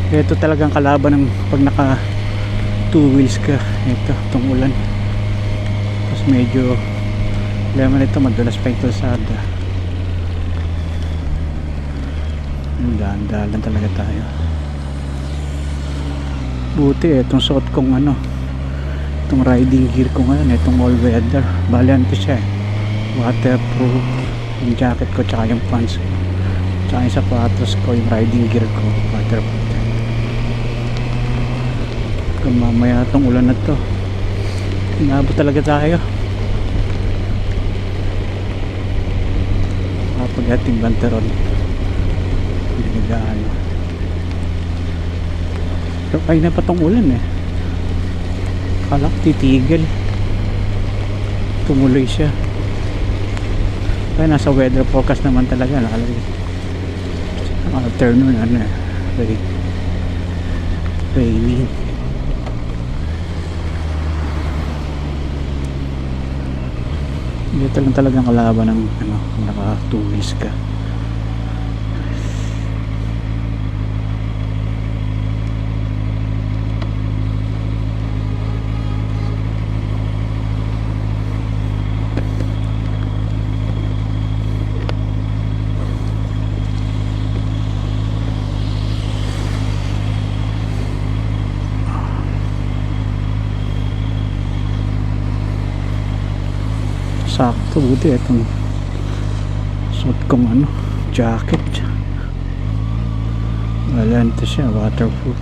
Ito talagang kalaban ng pag naka two wheels ka. Ito, itong ulan. Tapos medyo lemon ito, madulas pa yung kalsada. Dahan-dahan talaga tayo. Buti itong suot kong ano, itong riding gear ko ngayon, itong all weather. Balian ko siya waterproof yung jacket ko tsaka yung pants ko tsaka yung sapatos ko, yung riding gear ko waterproof. Kung mamaya itong ulan na to inabot talaga tayo. Kapag ating banteron hindi gaano, pero ay na pa tong ulan kala ko titigil, tumuloy siya. Kaya nasa weather forecast naman talaga nakalagay afternoon raining. Dito lang talagang kalaban ng naka two wheels ka. Sakto, buti itong suot kong jacket, malante siya, waterproof.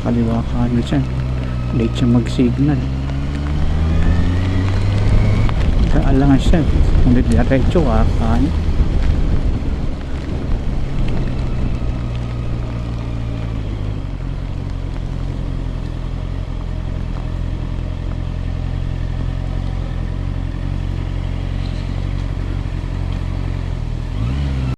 Kaliwa ka siya, late siya mag signal, kaalangan siya kung diretso kakaan.